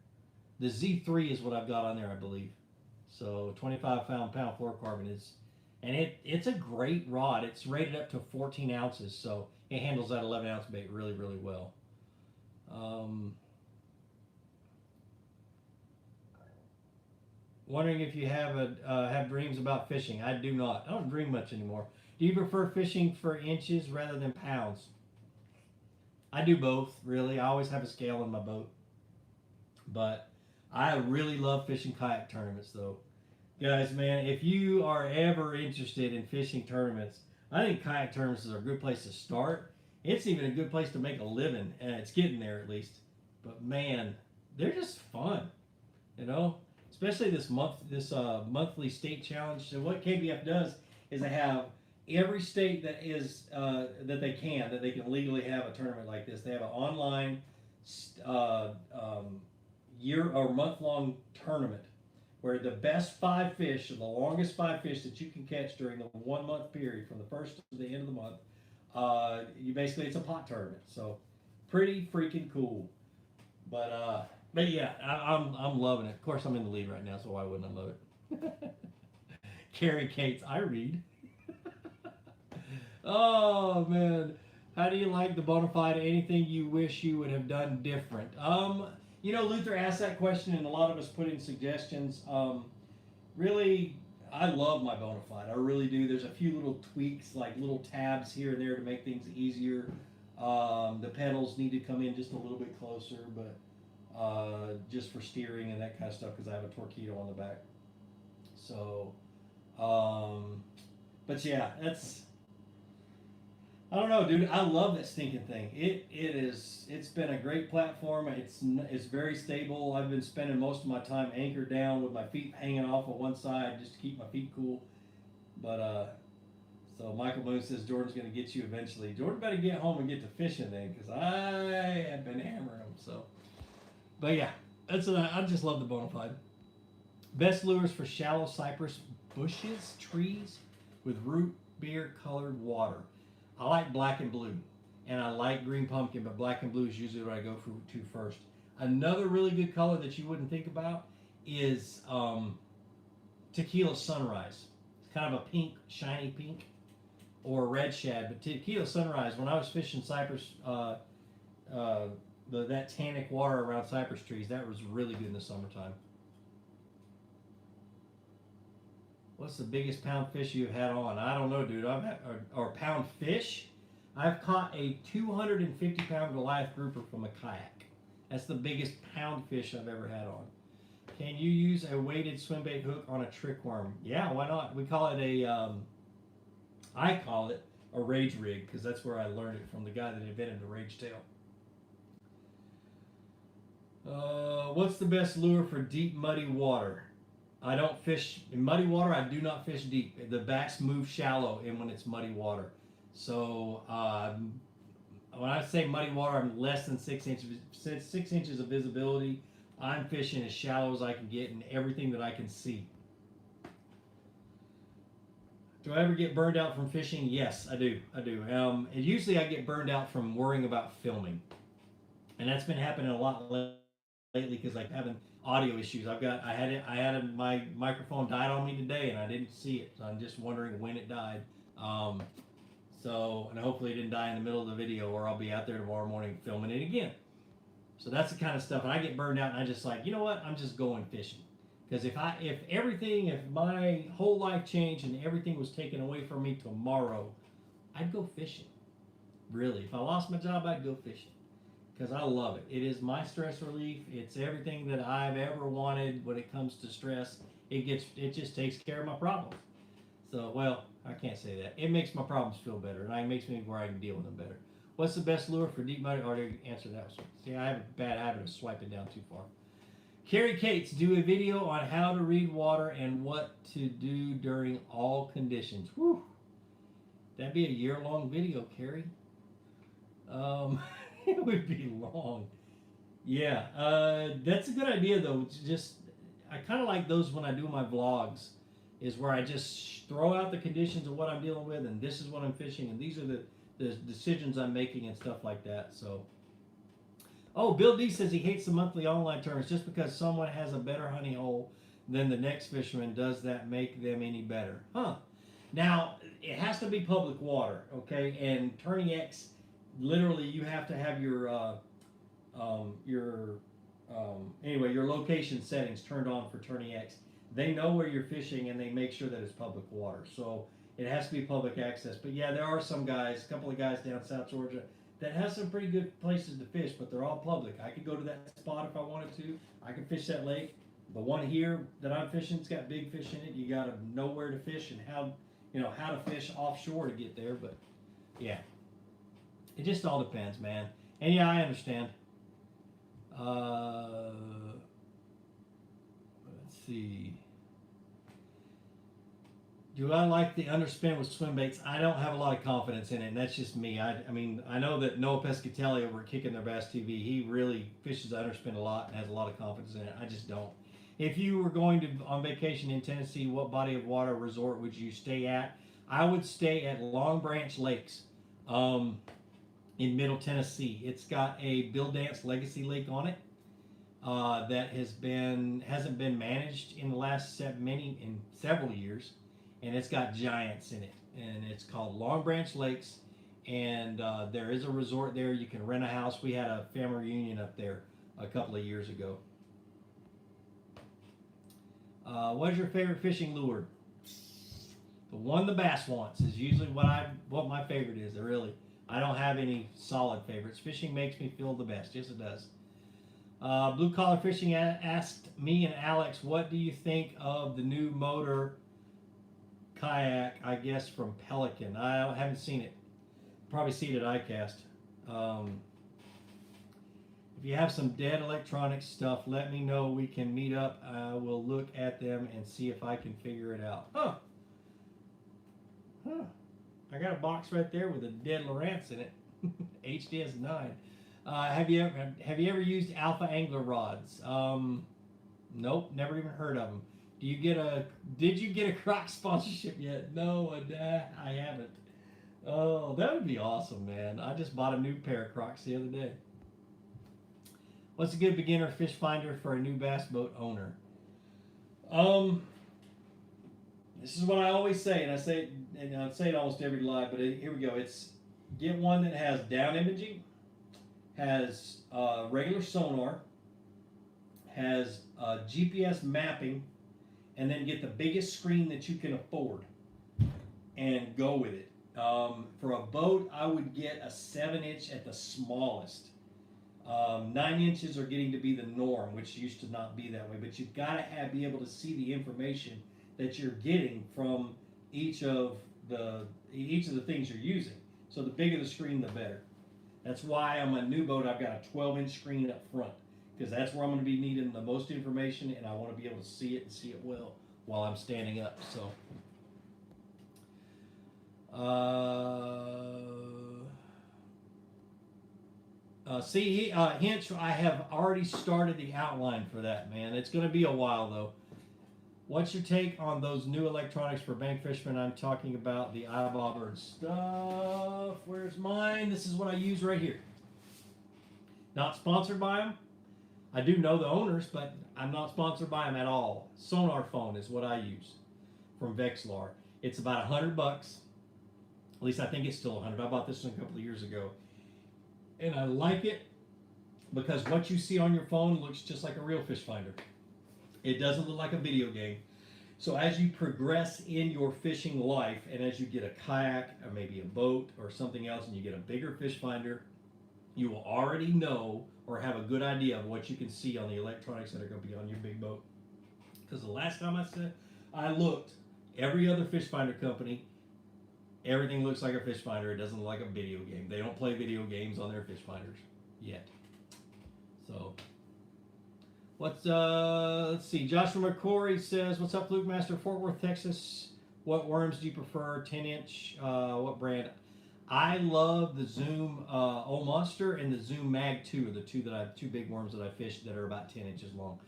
A: The Z3 is what I've got on there, I believe. So 25-pound fluorocarbon is, and it's a great rod. It's rated up to 14 ounces, so it handles that 11-ounce bait really, really well. Wondering if you have dreams about fishing. I do not. I don't dream much anymore. Do you prefer fishing for inches rather than pounds? I do both, really. I always have a scale in my boat. But I really love fishing kayak tournaments, though. Guys, man, if you are ever interested in fishing tournaments, I think kayak tournaments is a good place to start. It's even a good place to make a living, and it's getting there at least. But man, they're just fun, you know. Especially this monthly state challenge. So what KBF does is they have every state that is that they can legally have a tournament like this. They have an online year or month-long tournament where the best 5 fish, or the longest 5 fish that you can catch during the 1 month period from the first to the end of the month, it's a pot tournament. So pretty freaking cool. But yeah, I'm loving it. Of course, I'm in the lead right now, so why wouldn't I love it? Carrie Cates, I read. Oh man, how do you like the Bonafide? Anything you wish you would have done different? You know, Luther asked that question, and a lot of us put in suggestions. Really, I love my Bonafide. I really do. There's a few little tweaks, like little tabs here and there to make things easier. The pedals need to come in just a little bit closer, but just for steering and that kind of stuff, because I have a Torqeedo on the back. So, but yeah, I don't know, dude. I love that stinking thing. It's been a great platform. It's very stable. I've been spending most of my time anchored down with my feet hanging off of one side just to keep my feet cool. But so Michael Moon says Jordan's going to get you eventually. Jordan better get home and get to fishing then, because I have been hammering them. So, but yeah, I just love the Bonafide. Best lures for shallow cypress bushes, trees with root beer colored water. I like black and blue, and I like green pumpkin, but black and blue is usually what I go to first. Another really good color that you wouldn't think about is Tequila Sunrise. It's kind of a pink, shiny pink, or red shad. But Tequila Sunrise, when I was fishing cypress, that tannic water around cypress trees, that was really good in the summertime. What's the biggest pound fish you've had on? I don't know, dude. Or pound fish? I've caught a 250-pound Goliath grouper from a kayak. That's the biggest pound fish I've ever had on. Can you use a weighted swim bait hook on a trick worm? Yeah, why not? We call it I call it a rage rig, because that's where I learned it from the guy that invented the rage tail. What's the best lure for deep, muddy water? I don't fish in muddy water. I do not fish deep. The bass move shallow in when it's muddy water. So when I say muddy water, I'm less than 6 inches. 6 inches of visibility. I'm fishing as shallow as I can get and everything that I can see. Do I ever get burned out from fishing? Yes, I do. And usually I get burned out from worrying about filming, and that's been happening a lot lately because I'm having audio issues. My microphone died on me today, and I didn't see it. So I'm just wondering when it died. And hopefully it didn't die in the middle of the video, or I'll be out there tomorrow morning filming it again. So that's the kind of stuff, and I get burned out, and I just like, you know what? I'm just going fishing. Because if my whole life changed and everything was taken away from me tomorrow, I'd go fishing. Really, if I lost my job, I'd go fishing. Because I love it. It is my stress relief. It's everything that I've ever wanted when it comes to stress. It just takes care of my problems. So, well, I can't say that. It makes my problems feel better, and it makes me where I can deal with them better. What's the best lure for deep mud? I already answered that one. See, I have a bad habit of swiping down too far. Carrie Cates, do a video on how to read water and what to do during all conditions. Whew. That'd be a year-long video, Carrie. It would be long. Yeah, that's a good idea, though. I kind of like those when I do my vlogs, is where I just throw out the conditions of what I'm dealing with, and this is what I'm fishing, and these are the decisions I'm making and stuff like that. So. Oh, Bill D says he hates the monthly online tournaments just because someone has a better honey hole than the next fisherman. Does that make them any better? Huh. Now, it has to be public water, okay? And Tourney X, literally, you have to have your location settings turned on for Tourney X. They know where you're fishing, and they make sure that it's public water. So it has to be public access. But yeah, there are some guys, a couple of guys down South Georgia, that has some pretty good places to fish, but they're all public. I could go to that spot if I wanted to. I can fish that lake. The one here that I'm fishing, it's got big fish in it. You got to know where to fish and how to fish offshore to get there. But yeah, it just all depends, man. And yeah, I understand. Let's see. Do I like the underspin with swim baits? I don't have a lot of confidence in it, and that's just me. I mean, I know that Noah Pescatelli over at Kicking Their Bass TV, he really fishes underspin a lot and has a lot of confidence in it. I just don't. If you were going on vacation in Tennessee, what body of water resort would you stay at? I would stay at Long Branch Lakes in Middle Tennessee. It's got a Bill Dance Legacy Lake on it that hasn't been managed in the last several years. And it's got giants in it, and it's called Long Branch Lakes, and there is a resort there. You can rent a house. We had a family reunion up there a couple of years ago. What is your favorite fishing lure? The one the bass wants is usually what my favorite is. I don't have any solid favorites. Fishing makes me feel the best. Yes, it does. Blue Collar Fishing asked me and Alex, what do you think of the new motor kayak, I guess, from Pelican? I haven't seen it. Probably see it at iCast. If you have some dead electronic stuff, let me know. We can meet up. I will look at them and see if I can figure it out. Huh. I got a box right there with a dead Lowrance in it. HDS 9. Have you ever used Alpha Angler rods? Nope, never even heard of them. Did you get a Croc sponsorship yet? No, I haven't. Oh, that would be awesome, man. I just bought a new pair of Crocs the other day. What's a good beginner fish finder for a new bass boat owner? This is what I always say, and I say it almost every live, but here we go. It's get one that has down imaging, has regular sonar, has GPS mapping, and then get the biggest screen that you can afford and go with it. For a boat, I would get a 7-inch at the smallest. 9 inches are getting to be the norm, which used to not be that way. But you've got to be able to see the information that you're getting from each of the things you're using. So the bigger the screen, the better. That's why on my new boat, I've got a 12-inch screen up front, because that's where I'm going to be needing the most information, and I want to be able to see it and see it well while I'm standing up. So, Hinch, I have already started the outline for that, man. It's going to be a while, though. What's your take on those new electronics for bank fishermen? I'm talking about the iBobber stuff. Where's mine? This is what I use right here. Not sponsored by them. I do know the owners, but I'm not sponsored by them at all. Sonar phone is what I use from Vexlar. It's about $100. At least I think it's still 100. I bought this one a couple of years ago. And I like it because what you see on your phone looks just like a real fish finder. It doesn't look like a video game. So as you progress in your fishing life, and as you get a kayak or maybe a boat or something else, and you get a bigger fish finder, you will already know or have a good idea of what you can see on the electronics that are going to be on your big boat. Because the last time I looked, every other fish finder company, everything looks like a fish finder. It doesn't look like a video game. They don't play video games on their fish finders yet. So, let's see. Joshua McCory says, "What's up, Flukemastr, Fort Worth, Texas? What worms do you prefer? 10-inch? What brand?" I love the Zoom Old Monster and the Zoom Mag 2 are the two big worms that I fished that are about 10 inches long.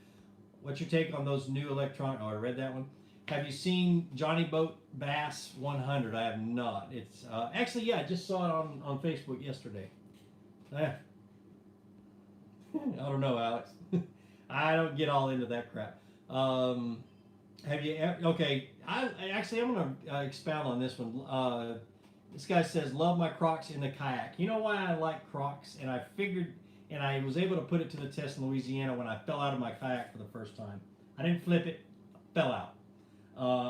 A: What's your take on those new electronic? Oh, I read that one. Have you seen Johnny Boat Bass 100? I have not. It's actually, yeah, I just saw it on Facebook yesterday. I don't know, Alex. I don't get all into that crap. Have you ever, okay, I'm going to expound on this one. This guy says, love my Crocs in the kayak. You know why I like Crocs? And I figured, and I was able to put it to the test in Louisiana when I fell out of my kayak for the first time. I didn't flip it, fell out.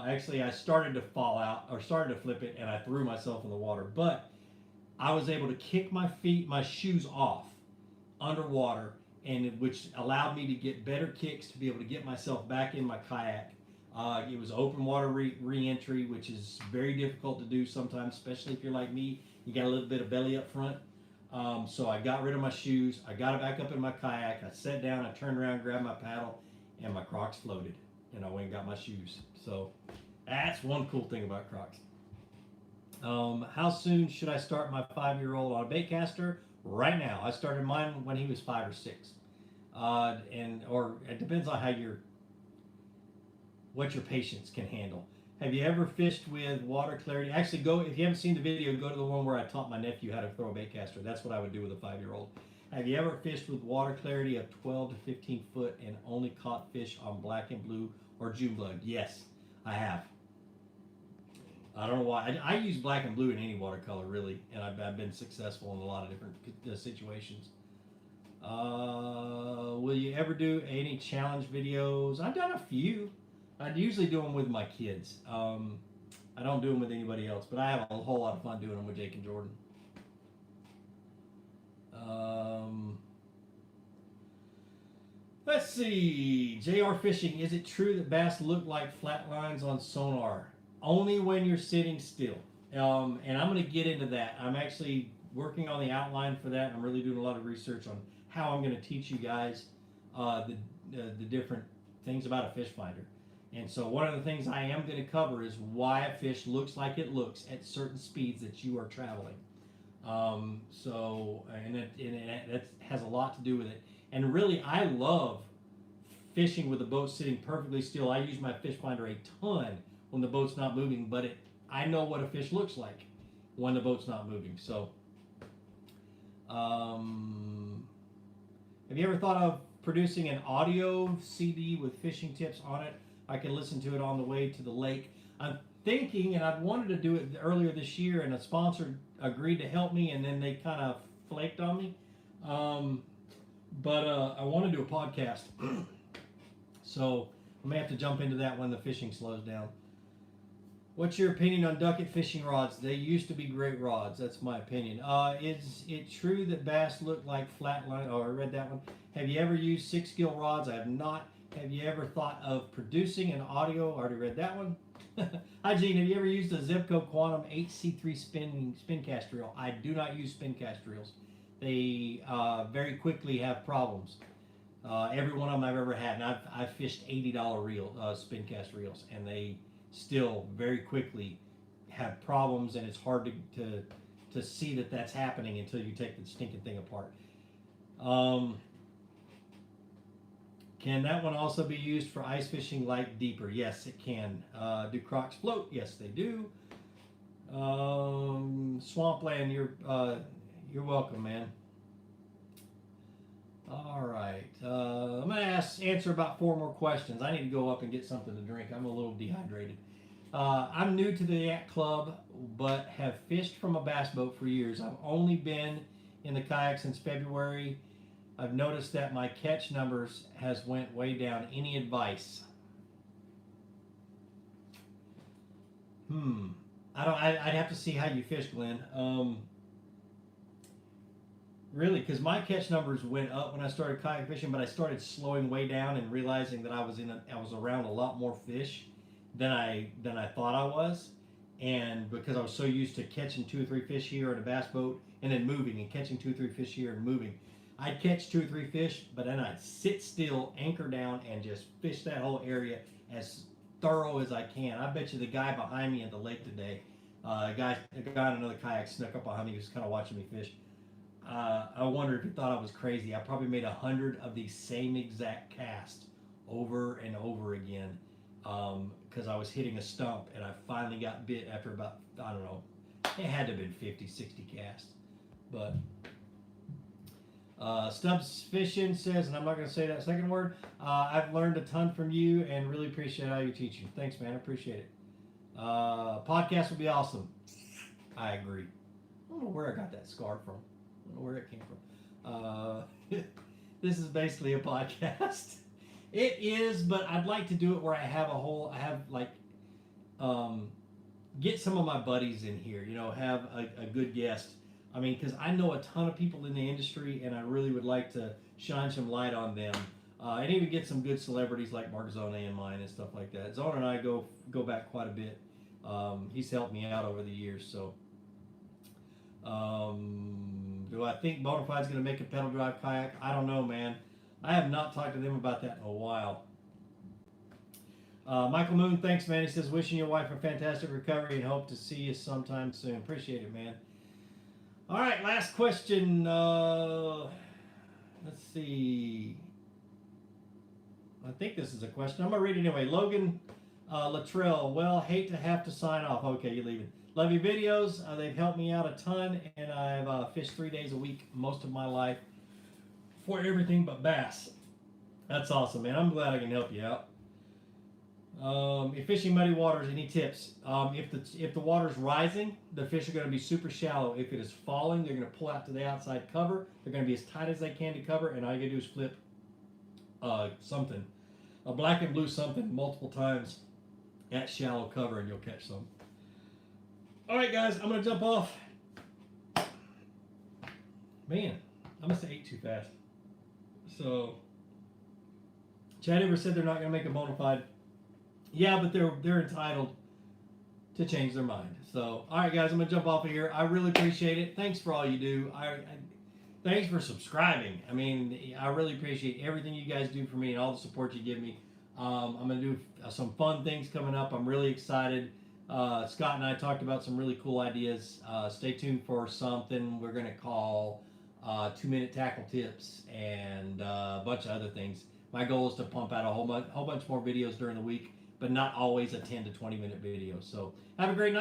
A: Actually, I started to fall out, or started to flip it, and I threw myself in the water. But I was able to kick my shoes off underwater, and which allowed me to get better kicks to be able to get myself back in my kayak. It was open water reentry, which is very difficult to do sometimes, especially if you're like me. You got a little bit of belly up front. So I got rid of my shoes. I got it back up in my kayak. I sat down, I turned around, grabbed my paddle, and my Crocs floated. And I went and got my shoes. So that's one cool thing about Crocs. How soon should I start my 5-year-old on a baitcaster? Right now. I started mine when he was 5 or 6. Or it depends on what your patience can handle. Have you ever fished with water clarity? Actually, if you haven't seen the video, go to the one where I taught my nephew how to throw a baitcaster. That's what I would do with a 5-year-old. Have you ever fished with water clarity of 12 to 15 foot and only caught fish on black and blue or June bug? Yes, I have. I don't know why. I use black and blue in any watercolor, really, and I've been successful in a lot of different situations. Will you ever do any challenge videos? I've done a few. I usually do them with my kids. I don't do them with anybody else, but I have a whole lot of fun doing them with Jake and Jordan. Let's see. JR Fishing. Is it true that bass look like flat lines on sonar? Only when you're sitting still. And I'm going to get into that. I'm actually working on the outline for that. I'm really doing a lot of research on how I'm going to teach you guys the different things about a fish finder. And so one of the things I am going to cover is why a fish looks like it looks at certain speeds that you are traveling. That has a lot to do with it. And really, I love fishing with the boat sitting perfectly still. I use my fish finder a ton when the boat's not moving, but I know what a fish looks like when the boat's not moving. So, have you ever thought of producing an audio CD with fishing tips on it? I can listen to it on the way to the lake. I'm thinking, and I've wanted to do it earlier this year, and a sponsor agreed to help me, and then they kind of flaked on me. But I want to do a podcast. So I may have to jump into that when the fishing slows down. What's your opinion on ducket fishing rods? They used to be great rods. That's my opinion. Is it true that bass look like flat line? Oh, I read that one. Have you ever used 6-gill rods? I have not. Have you ever thought of producing an audio? I already read that one. Hi, Gene. Have you ever used a Zebco Quantum HC3 spin cast reel? I do not use spin cast reels. They very quickly have problems. Every one of them I've ever had, and I've fished $80 spin cast reels, and they still very quickly have problems, and it's hard to see that that's happening until you take the stinking thing apart. Can that one also be used for ice fishing like deeper? Yes, it can. Do Crocs float? Yes, they do. Swampland, you're welcome, man. All right. I'm going to answer about 4 more questions. I need to go up and get something to drink. I'm a little dehydrated. I'm new to the Yak Club, but have fished from a bass boat for years. I've only been in the kayak since February. I've noticed that my catch numbers has went way down. Any advice? I'd have to see how you fish, Glenn. Really, because my catch numbers went up when I started kayak fishing, but I started slowing way down and realizing that I was around a lot more fish than I thought I was, and because I was so used to catching 2 or 3 fish here in a bass boat and then moving and catching 2 or 3 fish here and moving, I'd catch 2 or 3 fish, but then I'd sit still, anchor down, and just fish that whole area as thorough as I can. I bet you the guy behind me at the lake today, a guy in another kayak snuck up behind me. He was kind of watching me fish. I wonder if he thought I was crazy. I probably made 100 of these same exact casts over and over again because I was hitting a stump, and I finally got bit after about, I don't know, it had to have been 50, 60 casts. But Stubbs Fishing says, and I'm not going to say that second word, I've learned a ton from you and really appreciate how you teach. Thanks, man. I appreciate it. Podcast would be awesome. I agree. I don't know where I got that scar from. I don't know where it came from. This is basically a podcast. It is, but I'd like to do it where I have get some of my buddies in here, have a good guest. I mean, because I know a ton of people in the industry, and I really would like to shine some light on them. And even get some good celebrities like Mark Zone and mine and stuff like that. Zone and I go back quite a bit. He's helped me out over the years. So, do I think Bonafide's going to make a pedal drive kayak? I don't know, man. I have not talked to them about that in a while. Michael Moon, thanks, man. He says, wishing your wife a fantastic recovery and hope to see you sometime soon. Appreciate it, man. All right, last question. Let's see. I think this is a question. I'm going to read it anyway. Logan Luttrell, well, hate to have to sign off. Okay, you're leaving. Love your videos. They've helped me out a ton, and I've fished 3 days a week most of my life for everything but bass. That's awesome, man. I'm glad I can help you out. If fishing muddy waters, any tips? If the water's rising, the fish are going to be super shallow. If it is falling, they're going to pull out to the outside cover. They're going to be as tight as they can to cover, and all you got to do is flip something, a black and blue something, multiple times at shallow cover, and you'll catch some. All right, guys, I'm going to jump off. Man, I must have ate too fast. So, Chad ever said they're not going to make a Bonafide. Yeah, but they're entitled to change their mind. So, all right, guys, I'm going to jump off of here. I really appreciate it. Thanks for all you do. Thanks for subscribing. I mean, I really appreciate everything you guys do for me and all the support you give me. I'm going to do some fun things coming up. I'm really excited. Scott and I talked about some really cool ideas. Stay tuned for something we're going to call 2-minute tackle tips and a bunch of other things. My goal is to pump out a whole bunch more videos during the week, but not always a 10 to 20 minute video. So have a great night.